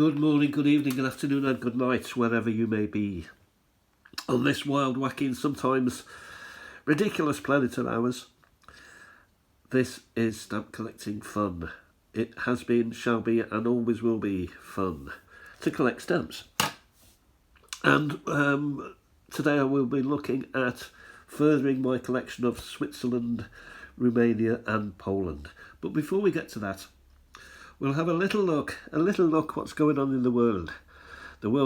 Good morning, good evening, good afternoon and good night, wherever you may be. On this wild, wacky and sometimes ridiculous planet of ours, this is stamp collecting fun. It has been, shall be and always will be fun to collect stamps. And today I will be looking at furthering my collection of Switzerland, Romania and Poland. But before we get to that, we'll have a little look what's going on in the world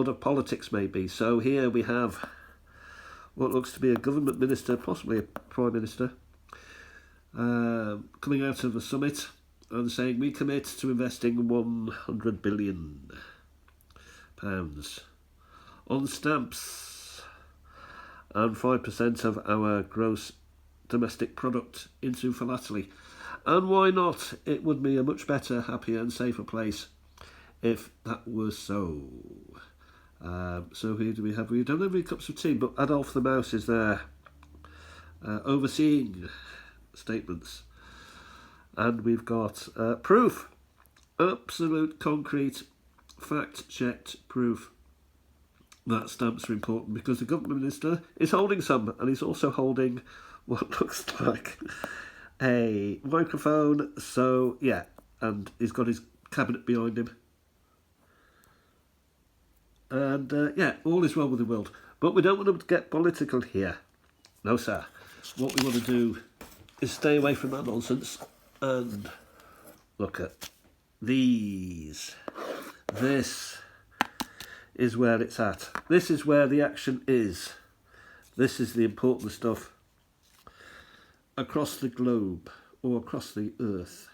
of politics maybe. So here we have what looks to be a government minister, possibly a prime minister, coming out of a summit and saying we commit to investing £100 billion on stamps and 5% of our gross domestic product into philately. And why not? It would be a much better, happier and safer place if that was so. So here do we have, we don't have any cups of tea, but Adolf the Mouse is there overseeing statements. And we've got proof, absolute concrete, fact-checked proof that stamps are important, because the government minister is holding some, and he's also holding what looks like a microphone. So yeah, and he's got his cabinet behind him, and yeah, all is well with the world. But we don't want to get political here, no sir. What we want to do is stay away from that nonsense and look at these. This is where it's at. This is where the action is. This is the important stuff across the globe, or across the earth.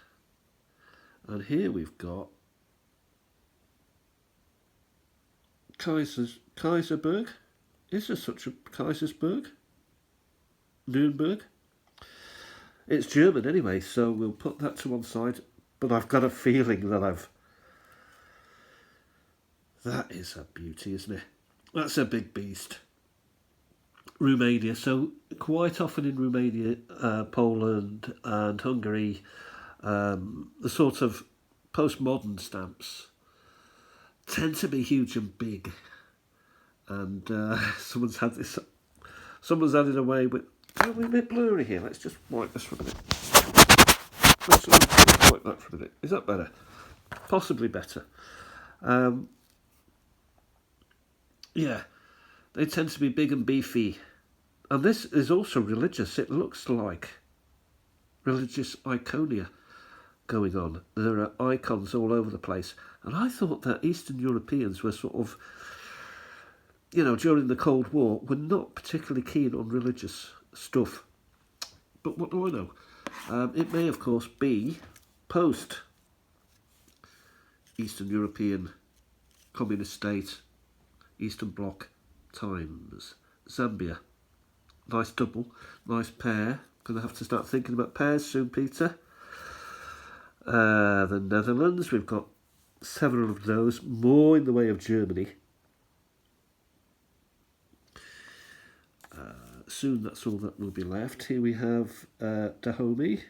And here we've got Kaiserberg. Is there such a Kaisersberg? Nuremberg? It's German anyway, so we'll put that to one side. But I've got a feeling that that is a beauty, isn't it? That's a big beast. Romania. So quite often in Romania, Poland and Hungary, the sort of postmodern stamps tend to be huge and big. And someone's added away with, oh, we're a bit blurry here. Let's just wipe this for a minute. Let's wipe that for a minute. Is that better? Possibly better. Yeah, they tend to be big and beefy. And this is also religious. It looks like religious iconia going on. There are icons all over the place. And I thought that Eastern Europeans were sort of, during the Cold War, were not particularly keen on religious stuff. But what do I know? It may, of course, be post-Eastern European communist state, Eastern Bloc times. Zambia. Nice double, nice pair. Going to have to start thinking about pairs soon, Peter. The Netherlands, we've got several of those, more in the way of Germany. Soon that's all that will be left. Here we have Dahomey.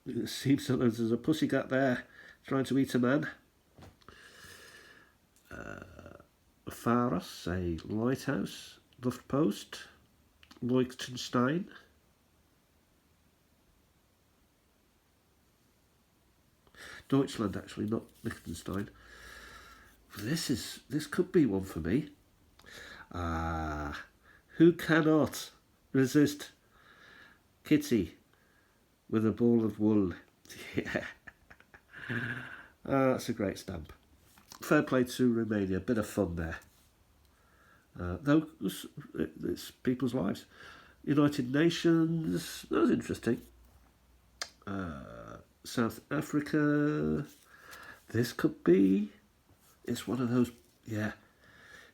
It seems that there's a pussycat there trying to eat a man. Pharos, a lighthouse. Luftpost. Liechtenstein. Deutschland, actually, not Liechtenstein. This could be one for me. Who cannot resist Kitty with a ball of wool? Yeah. That's a great stamp. Fair play to Romania. Bit of fun there. Though it's people's lives. United Nations. That was interesting. South Africa. This could be. It's one of those. Yeah.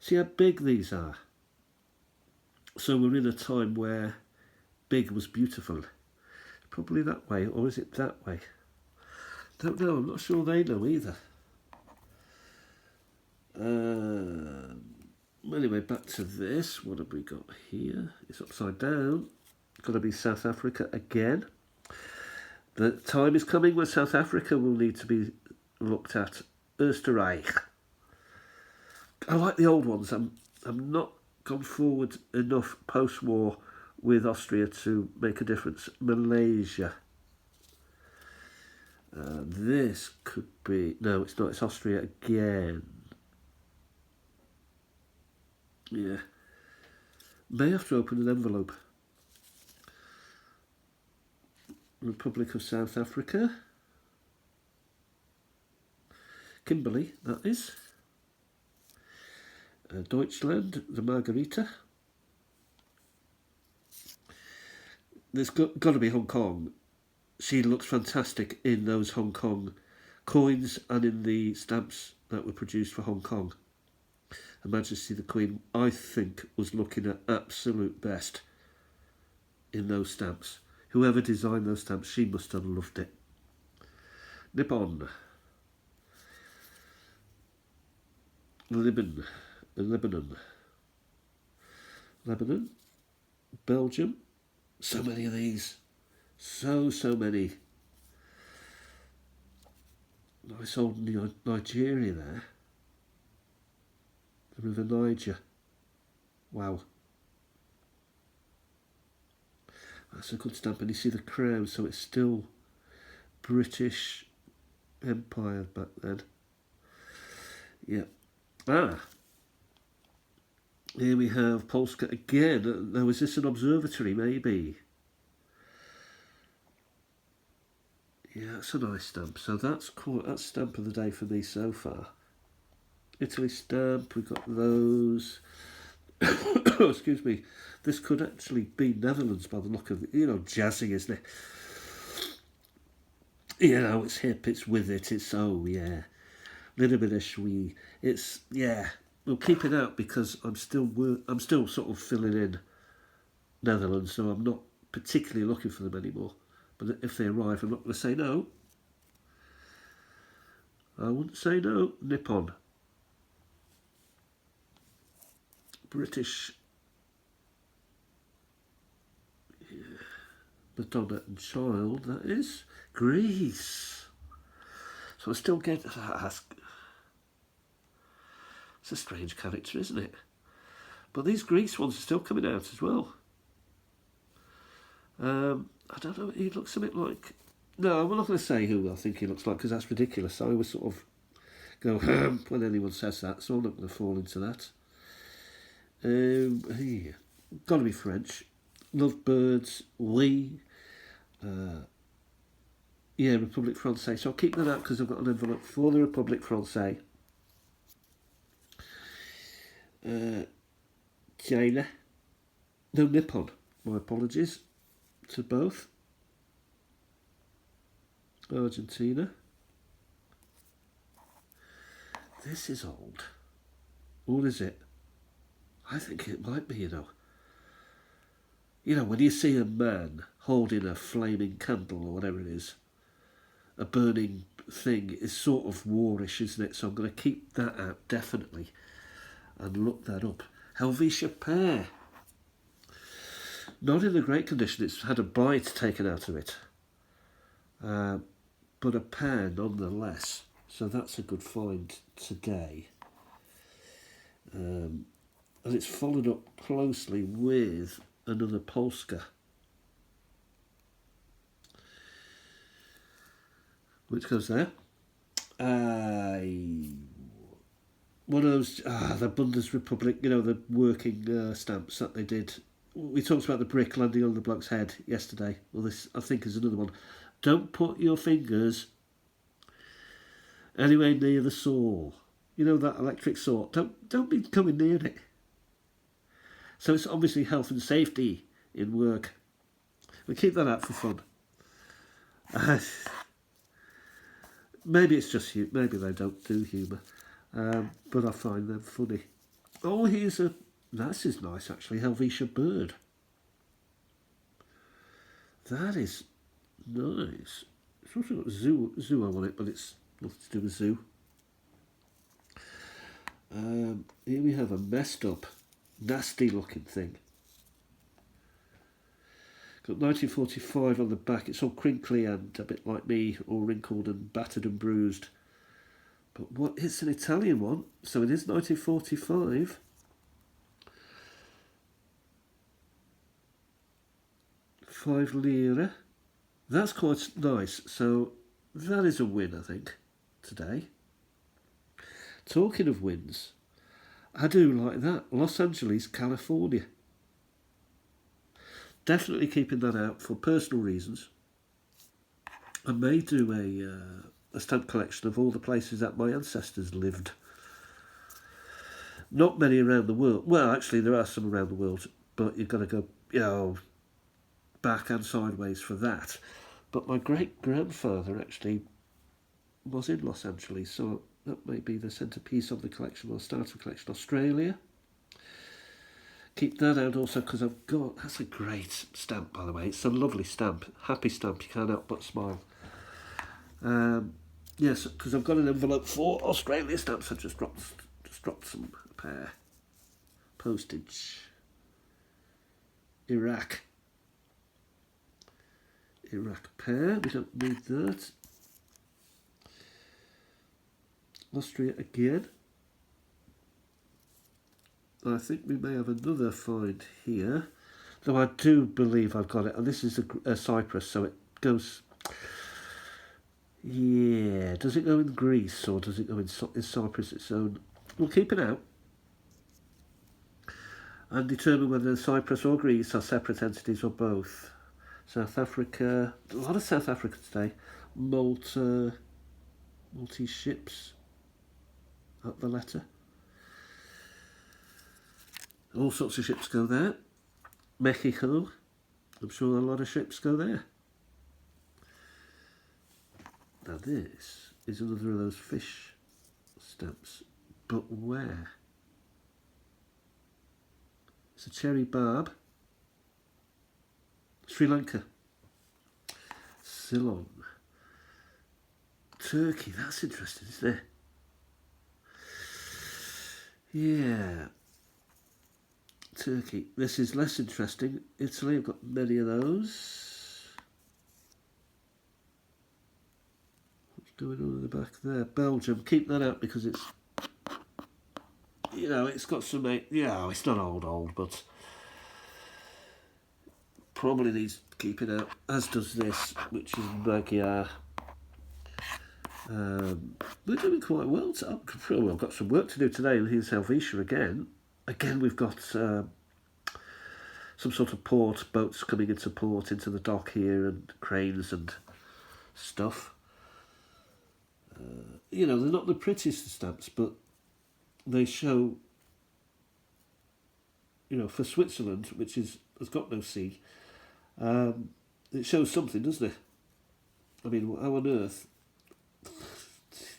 See how big these are. So we're in a time where big was beautiful. Probably that way, or is it that way? Don't know. I'm not sure they know either. Anyway, back to this. What have we got here? It's upside down. Got to be South Africa again. The time is coming when South Africa will need to be looked at Österreich. I like the old ones. I'm not gone forward enough post-war with Austria to make a difference. Malaysia. This could be... No, it's not. It's Austria again. Yeah. May have to open an envelope. Republic of South Africa. Kimberley, that is. Deutschland, the Margarita. There's got to be Hong Kong. She looks fantastic in those Hong Kong coins and in the stamps that were produced for Hong Kong. Her Majesty the Queen, I think, was looking at absolute best in those stamps. Whoever designed those stamps, she must have loved it. Nippon. Lebanon. Belgium. So many of these. So many. Nice old Nigeria there. The River Niger. Wow. That's a good stamp. And you see the crown, so it's still British Empire back then. Yeah. Here we have Polska again. Now, is this an observatory, maybe? Yeah, that's a nice stamp. So that's stamp of the day for me so far. Italy stamp, we've got those. Excuse me. This could actually be Netherlands by the look of it. You know, jazzy, isn't it? You know, it's hip, it's with it, it's, oh, yeah. Little bit of schwee. It's, yeah. We'll keep it out because I'm still sort of filling in Netherlands, so I'm not particularly looking for them anymore. But if they arrive, I'm not going to say no. I wouldn't say no. Nippon. British. Yeah. Madonna and Child, that is. Greece. So I still get... It's a strange character, isn't it? But these Greece ones are still coming out as well. I don't know, he looks a bit like... No, I'm not going to say who I think he looks like, because that's ridiculous. I always sort of go, when anyone says that, so I'm not going to fall into that. Got to be French. Lovebirds, Oui. Yeah, Republique Française. So I'll keep that out because I've got an envelope for the Republique Française. China. No, Nippon. My apologies to both. Argentina. This is old. What is it? I think it might be, you know. You know, when you see a man holding a flaming candle or whatever it is, a burning thing, is sort of warish, isn't it? So I'm going to keep that out, definitely, and look that up. Helvetia pear. Not in a great condition. It's had a bite taken out of it. But a pear nonetheless. So that's a good find today. And it's followed up closely with another Polska. Which goes there. One of those, the Bundesrepublik, you know, the working stamps that they did. We talked about the brick landing on the bloke's head yesterday. Well, this, I think, is another one. Don't put your fingers anywhere near the saw. You know, that electric saw. Don't be coming near it. So it's obviously health and safety in work. We keep that out for fun. Maybe it's just you. Maybe they don't do humour. But I find them funny. Oh, here's a... This is nice, actually. Helvetia bird. That is nice. It's also got zoo on it, but it's nothing to do with zoo. Here we have a messed up, nasty looking thing. Got 1945 on the back. It's all crinkly and a bit like me, all wrinkled and battered and bruised. But what? It's an Italian one, so it is 1945. £5. That's quite nice. So that is a win, I think, today. Talking of wins, I do like that. Los Angeles, California. Definitely keeping that out for personal reasons. I may do a stamp collection of all the places that my ancestors lived. Not many around the world. Well, actually, there are some around the world, but you've got to go, back and sideways for that. But my great-grandfather actually was in Los Angeles, so that may be the centrepiece of the collection, or start of the collection. Australia. Keep that out also because I've got... That's a great stamp, by the way. It's a lovely stamp. Happy stamp. You can't help but smile. Yes, because I've got an envelope for Australia stamps. I just dropped some pair. Postage. Iraq pair. We don't need that. Austria again. I think we may have another find here. Though I do believe I've got it. And this is a Cyprus, so it goes... Yeah, does it go in Greece or does it go in Cyprus its own? We'll keep it out and determine whether Cyprus or Greece are separate entities or both. South Africa, a lot of South Africa today. Malta, Maltese ships up the letter. All sorts of ships go there. Mexico, I'm sure a lot of ships go there. Now this is another of those fish stamps, but where? It's a cherry barb. Sri Lanka. Ceylon. Turkey, that's interesting, isn't it? Yeah. Turkey. This is less interesting. Italy, I've got many of those. What's going on in the back there? Belgium, keep that out because it's, it's got some, it's not old, but probably needs keeping out, as does this, which is Magyar. We're doing quite well. I've got some work to do today. Here's Helvetia again. Again, we've got some sort of port, boats coming into port, into the dock here, and cranes and stuff. They're not the prettiest stamps, but they show, for Switzerland, which has got no sea, it shows something, doesn't it? I mean, how on earth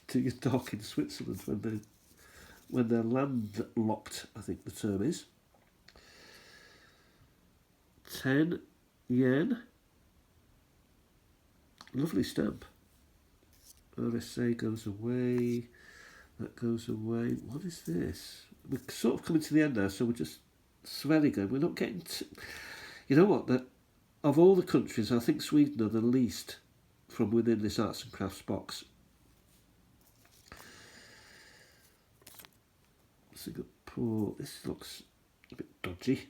do you dock in Switzerland when they're landlocked, I think the term is. 10 yen. Lovely stamp. RSA goes away. That goes away. What is this? We're sort of coming to the end now, so we're just swelling good. We're not getting to... You know what? Of all the countries, I think Sweden are the least from within this arts and crafts box. Singapore. This looks a bit dodgy.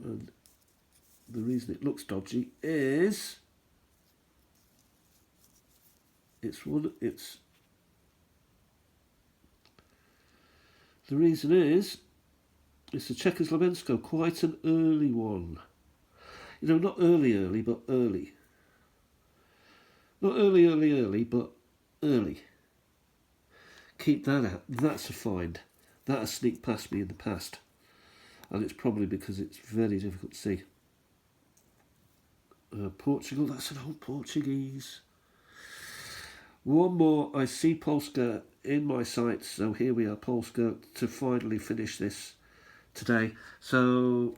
And the reason it looks dodgy is the reason is it's a Czechoslovensko, quite an early one. Not early, but early. Not early, but early. Keep that out. That's a find. That has sneaked past me in the past. And it's probably because it's very difficult to see. Portugal, that's an old Portuguese. One more. I see Polska in my sights, so here we are, Polska, to finally finish this today. So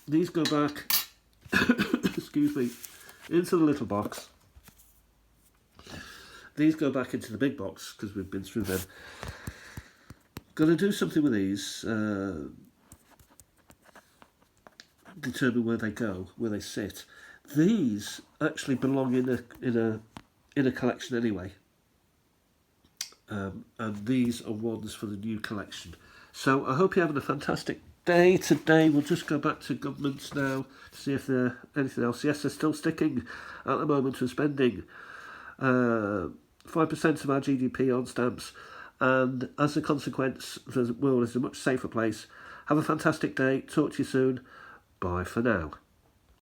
these go back, excuse me, into the little box. These go back into the big box because we've been through them. Going to do something with these. Determine where they go, where they sit. These actually belong in a collection anyway. and these are ones for the new collection. So I hope you're having a fantastic day today. We'll just go back to governments now to see if there's anything else. Yes, they're still sticking at the moment to spending 5% of our GDP on stamps, and as a consequence, the world is a much safer place. Have a fantastic day. Talk to you soon. Bye for now.